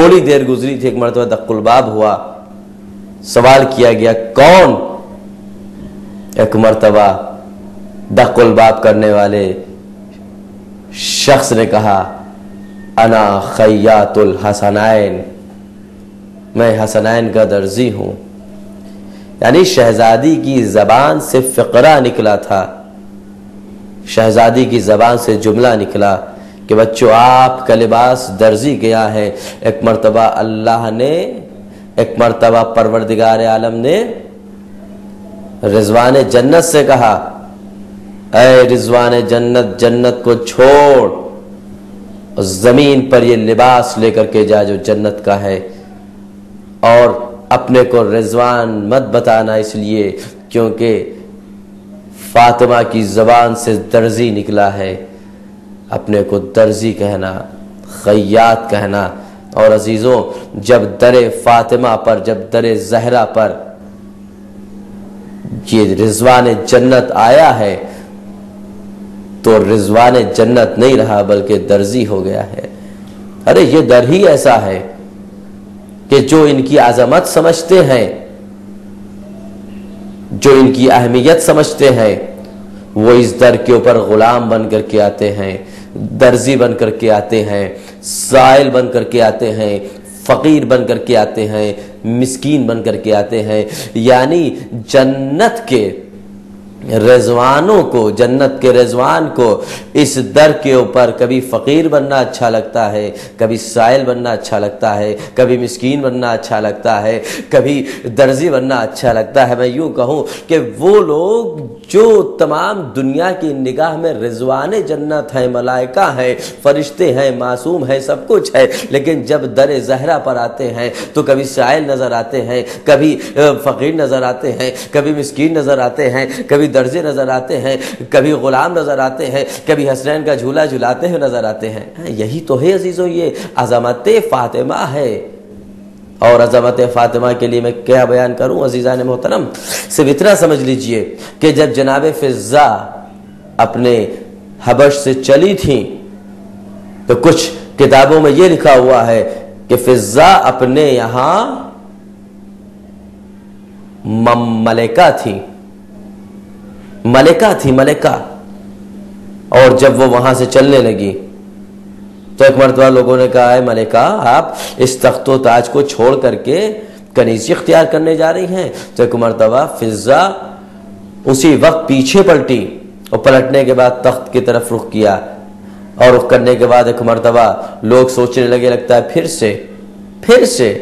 تھوڑی دیر گزری تھی، ایک مرتبہ دق الباب ہوا، سوال کیا گیا کون؟ ایک مرتبہ دق الباب کرنے والے شخص نے کہا انا خیاط الحسنین، میں حسنین کا درزی ہوں. یعنی شہزادی کی زبان سے فقرہ نکلا تھا، شہزادی کی زبان سے جملہ نکلا کہ بچوں آپ کا لباس درزی کیا ہے. ایک مرتبہ اللہ نے، ایک مرتبہ پروردگار عالم نے رضوان جنت سے کہا اے رضوان جنت، جنت کو چھوڑ، زمین پر یہ لباس لے کر کے جا جو جنت کا ہے، اور اپنے کو رضوان مت بتانا، اس لیے کیونکہ فاطمہ کی زبان سے درزی نکلا ہے. اپنے کو درزی کہنا، خیاط کہنا. اور عزیزوں، جب در فاطمہ پر، جب در زہرا پر یہ رضوان جنت آیا ہے تو رضوان جنت نہیں رہا بلکہ درزی ہو گیا ہے. ارے یہ در ہی ایسا ہے کہ جو ان کی عظمت سمجھتے ہیں، جو ان کی اہمیت سمجھتے ہیں، وہ اس در کے اوپر غلام بن کر کے آتے ہیں، درزی بن کر کے آتے ہیں، سائل بن کر کے آتے ہیں، فقیر بن کر کے آتے ہیں، مسکین بن کر کے آتے ہیں. یعنی جنت کے رضوانوں کو، جنت کے رضوان کو اس در کے اوپر کبھی فقیر بننا اچھا لگتا ہے، کبھی سائل بننا اچھا لگتا ہے، کبھی مسکین بننا اچھا لگتا ہے، کبھی درزی بننا اچھا لگتا ہے. میں یوں کہوں کہ وہ لوگ جو تمام دنیا کی نگاہ میں رضوان جنت ہیں، ملائکہ ہیں، فرشتے ہیں، معصوم ہیں، سب کچھ ہے، لیکن جب در زہرا پر آتے ہیں تو کبھی سائل نظر آتے ہیں، کبھی فقیر نظر آتے ہیں، کبھی مسکین نظر آتے ہیں، کبھی درزے نظر آتے ہیں، کبھی غلام نظر آتے ہیں، کبھی حسنین کا جھولا جھلاتے ہوئے نظر آتے ہیں. یہی تو ہے عزیزوں، یہ عظمت فاطمہ ہے. اور عظمت فاطمہ کے لیے میں کیا بیان کروں عزیزان محترم، صرف اتنا سمجھ لیجئے کہ جب جناب فضہ اپنے حبش سے چلی تھیں تو کچھ کتابوں میں یہ لکھا ہوا ہے کہ فضہ اپنے یہاں ملکہ تھی، ملکہ تھی، ملکہ. اور جب وہ وہاں سے چلنے لگی تو ایک مرتبہ لوگوں نے کہا ہے ملکہ آپ اس تخت و تاج کو چھوڑ کر کے کنیزی اختیار کرنے جا رہی ہیں. تو ایک مرتبہ فضہ اسی وقت پیچھے پلٹی اور پلٹنے کے بعد تخت کی طرف رخ کیا، اور رخ کرنے کے بعد ایک مرتبہ لوگ سوچنے لگے لگتا ہے پھر سے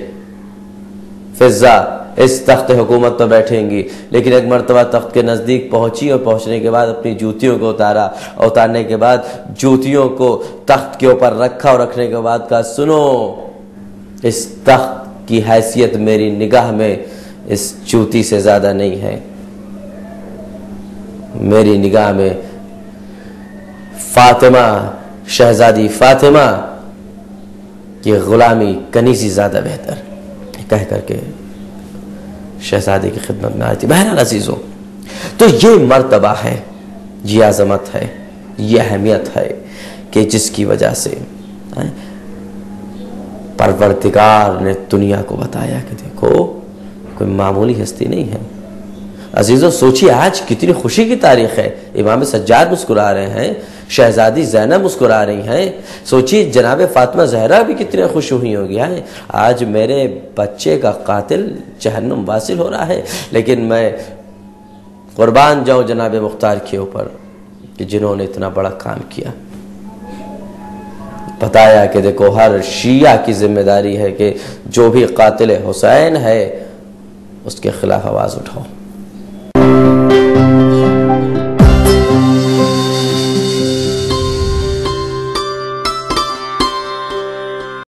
فضہ اس تخت حکومت پر بیٹھیں گی. لیکن ایک مرتبہ تخت کے نزدیک پہنچی اور پہنچنے کے بعد اپنی جوتیوں کو اتارا، اتارنے کے بعد جوتیوں کو تخت کے اوپر رکھا اور رکھنے کے بعد کہا سنو، اس تخت کی حیثیت میری نگاہ میں اس جوتی سے زیادہ نہیں ہے. میری نگاہ میں فاطمہ، شہزادی فاطمہ کی غلامی کنیزی زیادہ بہتر، کہہ کر کے شہزادی کی خدمت میں آئی تھی. بہرحال عزیزوں، تو یہ مرتبہ ہے، یہ عظمت ہے، یہ اہمیت ہے کہ جس کی وجہ سے پروردگار نے دنیا کو بتایا کہ دیکھو کوئی معمولی ہستی نہیں ہے. عزیزوں سوچیے آج کتنی خوشی کی تاریخ ہے. امام سجاد مسکرا رہے ہیں، شہزادی زینب مسکرا رہی ہیں. سوچیے جناب فاطمہ زہرا بھی کتنے خوش ہوئی ہوگی. آج میرے بچے کا قاتل جہنم واصل ہو رہا ہے، لیکن میں قربان جاؤں جناب مختار کے اوپر کہ جنہوں نے اتنا بڑا کام کیا. بتایا کہ دیکھو ہر شیعہ کی ذمہ داری ہے کہ جو بھی قاتل حسین ہے اس کے خلاف آواز اٹھاؤ.